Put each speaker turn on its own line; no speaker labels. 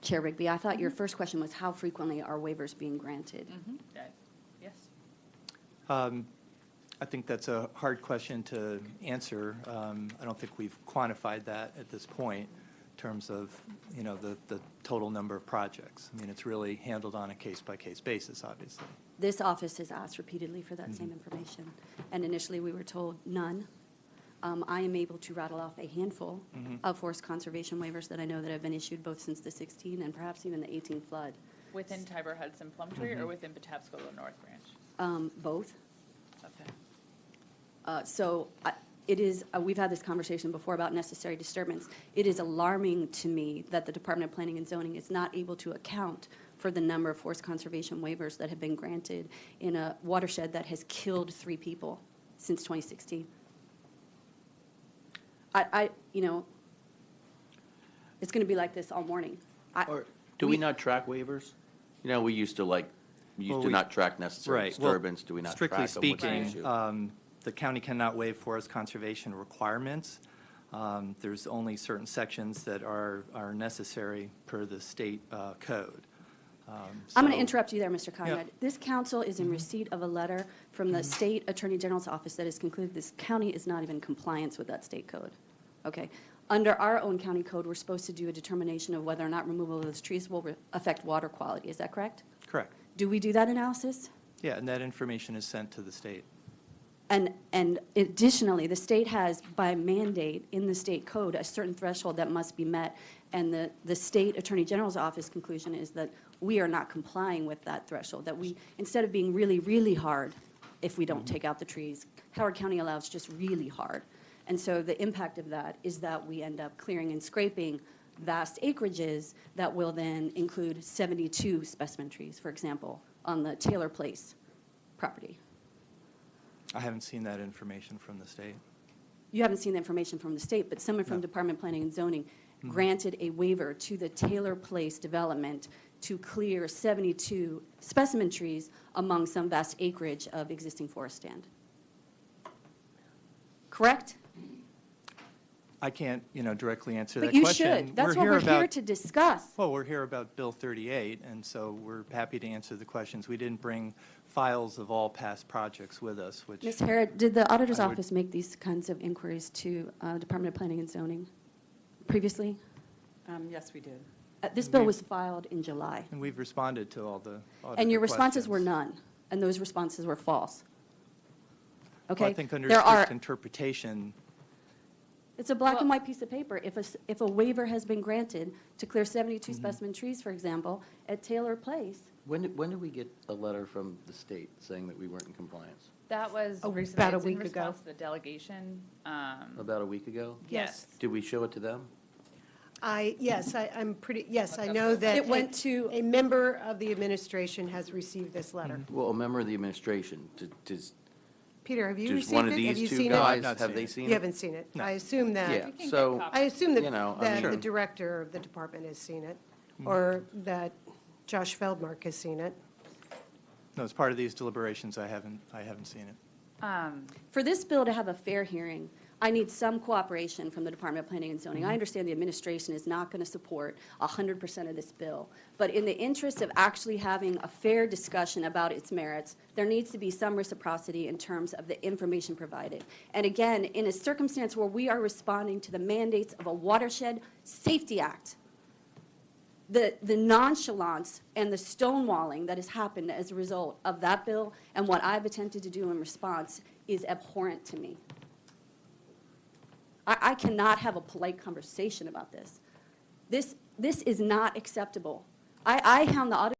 Chair Rigby. I thought your first question was how frequently are waivers being granted?
Yes.
I think that's a hard question to answer. I don't think we've quantified that at this point in terms of, you know, the total number of projects. I mean, it's really handled on a case-by-case basis, obviously.
This office has asked repeatedly for that same information, and initially we were told none. I am able to rattle off a handful of forest conservation waivers that I know that have been issued both since the 16 and perhaps even the 18 flood.
Within Tiber Hudson Plumtree or within Patapsco North Branch?
Both.
Okay.
It is, we've had this conversation before about necessary disturbance. It is alarming to me that the Department of Planning and Zoning is not able to account for the number of forest conservation waivers that have been granted in a watershed that has killed 3 people since 2016. You know, it's going to be like this all morning.
Or do we not track waivers? You know, we used to not track necessary
Right.
disturbance. Do we not track them?
Strictly
What's the
speaking,
issue?
the county cannot waive forest conservation requirements. There's only certain sections that are necessary per the state code.
I'm going to
So-
interrupt you there, Mr. Conrad.
Yeah.
This council is in receipt of a letter from the State Attorney General's office that has concluded this county is not even in compliance with that state code. Okay? Under our own county code, we're supposed to do a determination of whether or not removal of those trees will affect water quality. Is that correct?
Correct.
Do we do that analysis?
Yeah, and that information is sent to the state.
And additionally, the state has, by mandate in the state code, a certain threshold that must be met, and the State Attorney General's office conclusion is that we are not complying with that threshold, that we, instead of being really, really hard if we don't take out the trees, Howard County allows just really hard. And so the impact of that is that we end up clearing and scraping vast acreages that will then include 72 specimen trees, for example, on the Taylor Place property.
I haven't seen that information from the state.
You haven't seen the information from the state, but someone from
No.
Department of Planning and Zoning granted a waiver to the Taylor Place development to clear 72 specimen trees among some vast acreage of existing forest stand. Correct?
I can't, you know, directly answer
But
that
you
question.
should. That's what we're here
about-
to discuss.
Well, we're here about Bill 38, and so we're happy to answer the questions. We didn't bring files of all past projects with us, which...
Ms. Harrod, did the auditor's
I would-
office make these kinds of inquiries to Department of Planning and Zoning previously?
Yes, we did.
This bill was filed in July.
And we've responded to all the auditor
And your responses were
questions.
none, and those responses were false. Okay?
Well, I think under
There are-
strict interpretation,
It's a black and white piece of paper. If a waiver has been granted to clear 72
Mm-hmm.
specimen trees, for example, at Taylor Place,
When did we get a letter from the state saying that we weren't in compliance?
That was
Oh,
recently.
about a
It's in
week ago.
response to the delegation.
About a week ago?
Yes.
Did we show it to them?
Yes, I'm pretty, yes, I
Look up
know
the-
that.
It went to-
A member of the administration has received this letter.
Mm-hmm.
Well, a member of the administration, does
Peter, have you
does
received
one of
it? Have you
these two
seen
guys,
it?
not
have
seen
they
it.
seen it?
You haven't seen it?
No.
I assume
Yeah,
that,
can
so,
get
I assume that,
You know, I
that
mean-
the director of the department has seen it, or that Josh Feldmark has seen it.
no, as part of these deliberations, I haven't seen it.
for this bill to have a fair hearing, I need some cooperation from the Department of Planning and Zoning. I understand the administration is not going to support 100% of this bill, but in the interest of actually having a fair discussion about its merits, there needs to be some reciprocity in terms of the information provided. And again, in a circumstance where we are responding to the mandates of a Watershed Safety Act, the nonchalance and the stonewalling that has happened as a result of that bill and what I've attempted to do in response is abhorrent to me. I cannot have a polite conversation about this. This is not acceptable. I hound the auditor